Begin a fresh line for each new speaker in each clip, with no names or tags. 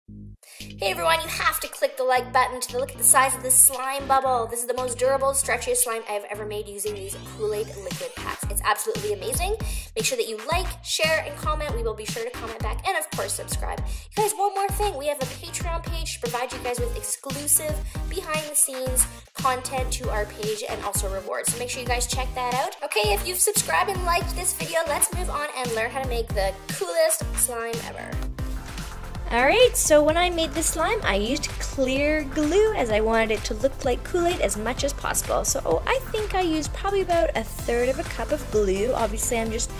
Hey everyone, you have to click the like button to look at the size of this slime bubble. This is the most durable, stretchiest slime I've ever made using these Kool-Aid liquid packs. It's absolutely amazing. Make sure that you like, share, and comment. We will be sure to comment back and of course subscribe. You guys, one more thing. We have a Patreon page to provide you guys with exclusive behind the scenes content to our page and also rewards. So make sure you guys check that out. Okay, if you've subscribed and liked this video, let's move on and learn how to make the coolest slime ever.
Alright, so when I made this slime, I used clear glue as I wanted it to look like Kool-Aid as much as possible. So I think I used probably about 1/3 of a cup of glue. Obviously, I'm just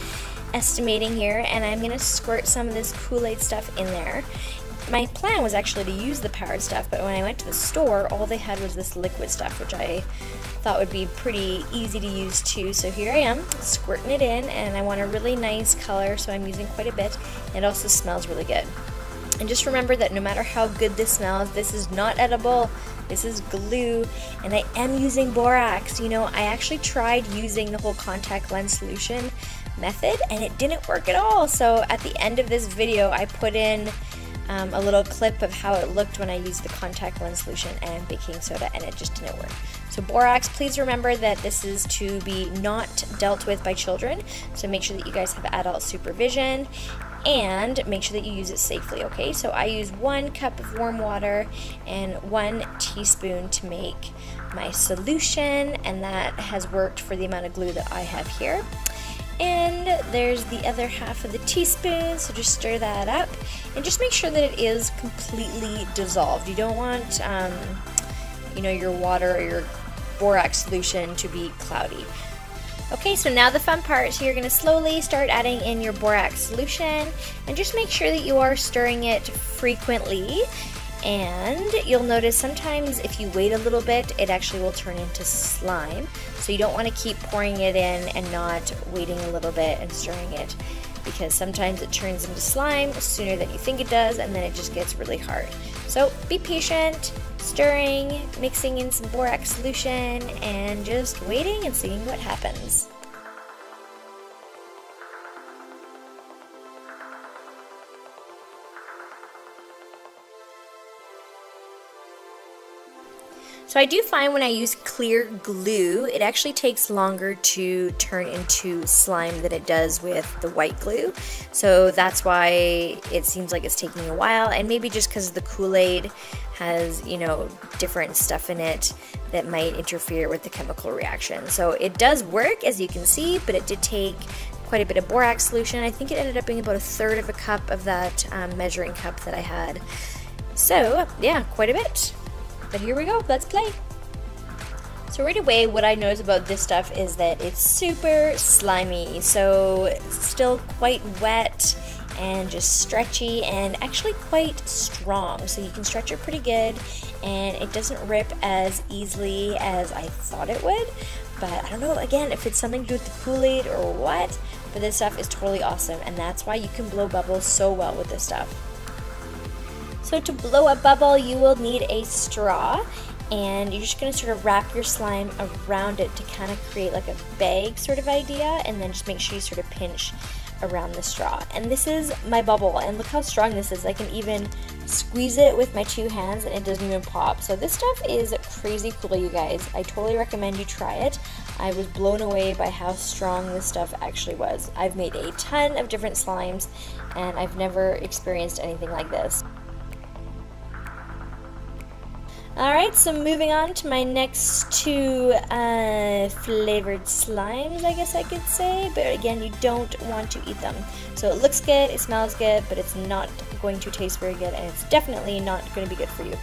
estimating here, and I'm going to squirt some of this Kool-Aid stuff in there. My plan was actually to use the powdered stuff, but when I went to the store, all they had was this liquid stuff, which I thought would be pretty easy to use too. So here I am, squirting it in, and I want a really nice color, so I'm using quite a bit. It also smells really good. And just remember that no matter how good this smells, this is not edible. This is glue, and I am using borax. You know, I actually tried using the whole contact lens solution method, and it didn't work at all. So at the end of this video, I put in a little clip of how it looked when I used the contact lens solution and baking soda, and it just didn't work. So borax, please remember that this is to be not dealt with by children, so make sure that you guys have adult supervision and make sure that you use it safely, okay? So I use 1 cup of warm water and 1 teaspoon to make my solution, and that has worked for the amount of glue that I have here. And there's the other half of the teaspoon, so just stir that up and just make sure that it is completely dissolved. You don't want, you know, your water or your borax solution to be cloudy. Okay, so now the fun part. So you're going to slowly start adding in your borax solution, and just make sure that you are stirring it frequently. And you'll notice sometimes if you wait a little bit, it actually will turn into slime. So you don't want to keep pouring it in and not waiting a little bit and stirring it, because sometimes it turns into slime sooner than you think it does, and then it just gets really hard. So be patient, stirring, mixing in some borax solution, and just waiting and seeing what happens. So I do find when I use clear glue, it actually takes longer to turn into slime than it does with the white glue. So that's why it seems like it's taking a while, and maybe just because the Kool-Aid has, you know, different stuff in it that might interfere with the chemical reaction. So it does work, as you can see, but it did take quite a bit of borax solution. I think it ended up being about 1/3 of a cup of that measuring cup that I had. So yeah, quite a bit. But here we go, let's play. So right away, what I notice about this stuff is that it's super slimy. So still quite wet and just stretchy and actually quite strong. So you can stretch it pretty good, and it doesn't rip as easily as I thought it would. But I don't know, again, if it's something to do with the Kool-Aid or what, but this stuff is totally awesome, and that's why you can blow bubbles so well with this stuff. So to blow a bubble, you will need a straw, and you're just going to sort of wrap your slime around it to kind of create like a bag sort of idea, and then just make sure you sort of pinch around the straw. And this is my bubble, and look how strong this is. I can even squeeze it with my 2 hands and it doesn't even pop. So this stuff is crazy cool, you guys. I totally recommend you try it. I was blown away by how strong this stuff actually was. I've made a ton of different slimes, and I've never experienced anything like this. Alright, so moving on to my next 2 flavored slimes, I guess I could say, but again, you don't want to eat them. So it looks good, it smells good, but it's not going to taste very good, and it's definitely not going to be good for you.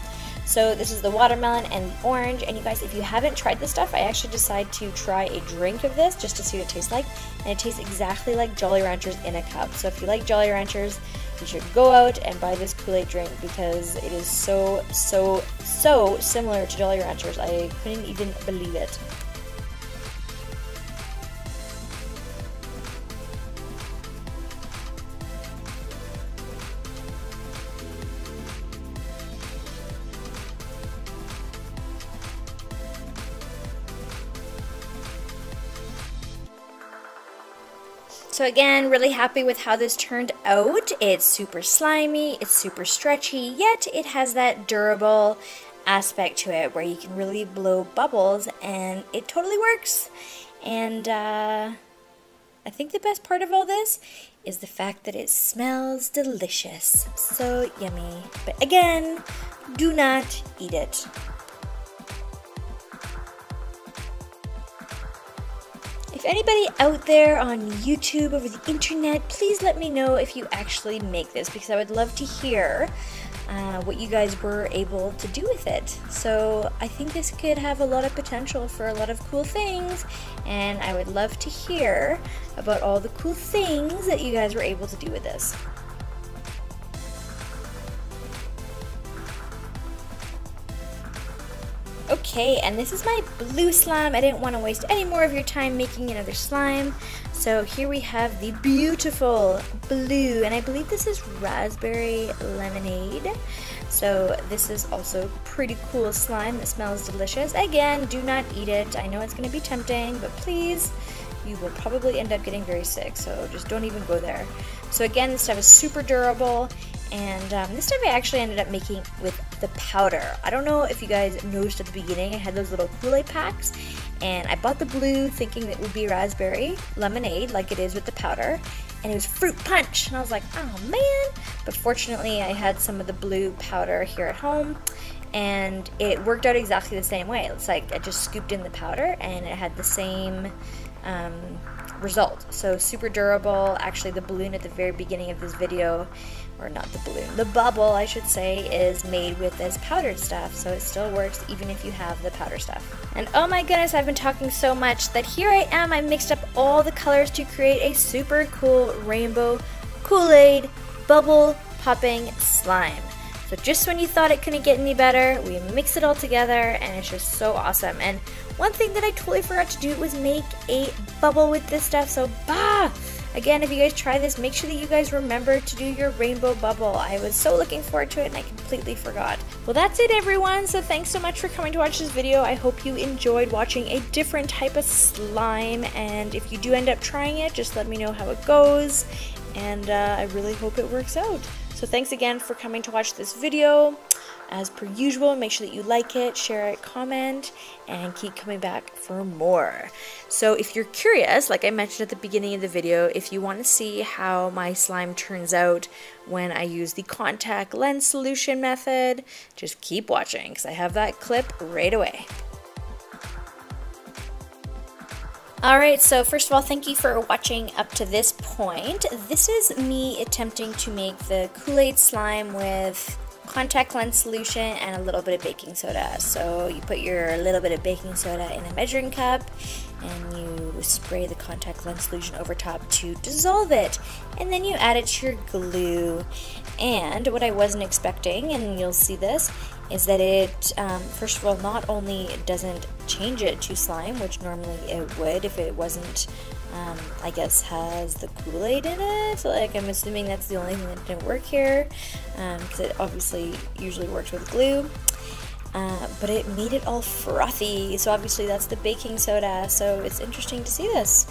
So this is the watermelon and the orange, and you guys, if you haven't tried this stuff, I actually decided to try a drink of this just to see what it tastes like, and it tastes exactly like Jolly Ranchers in a cup. So if you like Jolly Ranchers, you should go out and buy this Kool-Aid drink, because it is so similar to Jolly Ranchers. I couldn't even believe it. So again, really happy with how this turned out. It's super slimy, it's super stretchy, yet it has that durable aspect to it where you can really blow bubbles and it totally works. And I think the best part of all this is the fact that it smells delicious. So yummy. But again, do not eat it. If anybody out there on YouTube, over the internet, please let me know if you actually make this, because I would love to hear what you guys were able to do with it. So I think this could have a lot of potential for a lot of cool things, and I would love to hear about all the cool things that you guys were able to do with this. Okay, and this is my blue slime. I didn't want to waste any more of your time making another slime. So here we have the beautiful blue, and I believe this is raspberry lemonade. So this is also pretty cool slime that smells delicious. Again, do not eat it. I know it's going to be tempting, but please, you will probably end up getting very sick, so just don't even go there. So again, this stuff is super durable, and this stuff I actually ended up making with the powder. I don't know if you guys noticed at the beginning, I had those little Kool-Aid packs, and I bought the blue thinking that it would be raspberry lemonade like it is with the powder, and it was fruit punch, and I was like, oh man. But fortunately, I had some of the blue powder here at home, and it worked out exactly the same way. It's like I just scooped in the powder, and it had the same result. So super durable. Actually, the balloon at the very beginning of this video, or not the balloon, the bubble I should say, is made with this powdered stuff, so it still works even if you have the powder stuff. And oh my goodness, I've been talking so much that here I am, I mixed up all the colors to create a super cool rainbow Kool-Aid bubble popping slime. So just when you thought it couldn't get any better, we mix it all together and it's just so awesome. And one thing that I totally forgot to do was make a bubble with this stuff, so again, if you guys try this, make sure that you guys remember to do your rainbow bubble. I was so looking forward to it and I completely forgot. Well, that's it everyone, so thanks so much for coming to watch this video. I hope you enjoyed watching a different type of slime, and if you do end up trying it, just let me know how it goes, and I really hope it works out. So thanks again for coming to watch this video. As per usual, make sure that you like it, share it, comment, and keep coming back for more. So if you're curious, like I mentioned at the beginning of the video, if you want to see how my slime turns out when I use the contact lens solution method, just keep watching because I have that clip right away. Alright, so first of all, thank you for watching up to this point. This is me attempting to make the Kool-Aid slime with contact lens solution and a little bit of baking soda. So you put your little bit of baking soda in a measuring cup and you spray the contact lens solution over top to dissolve it, and then you add it to your glue. And what I wasn't expecting, and you'll see this, is that it first of all not only doesn't change it to slime, which normally it would if it wasn't I guess has the Kool-Aid in it, so like I'm assuming that's the only thing that didn't work here, because it obviously usually works with glue, but it made it all frothy, so obviously that's the baking soda, so it's interesting to see this.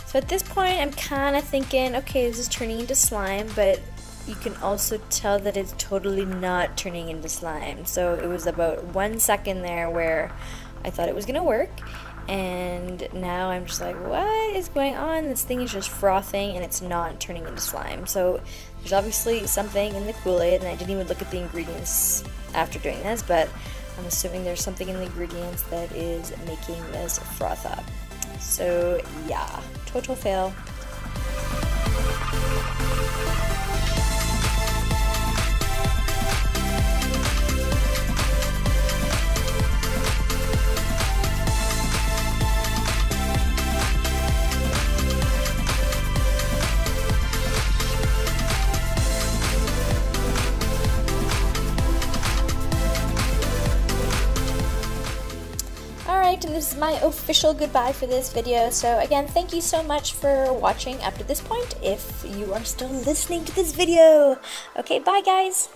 So at this point, I'm kind of thinking, okay, this is turning into slime, but you can also tell that it's totally not turning into slime. So it was about 1 second there where I thought it was going to work, and now I'm just like, what is going on? This thing is just frothing, and it's not turning into slime. So there's obviously something in the Kool-Aid, and I didn't even look at the ingredients after doing this, but I'm assuming there's something in the ingredients that is making this froth up. So yeah, total fail. becomes my official goodbye for this video. So again, thank you so much for watching up to this point, if you are still listening to this video. Okay, bye guys!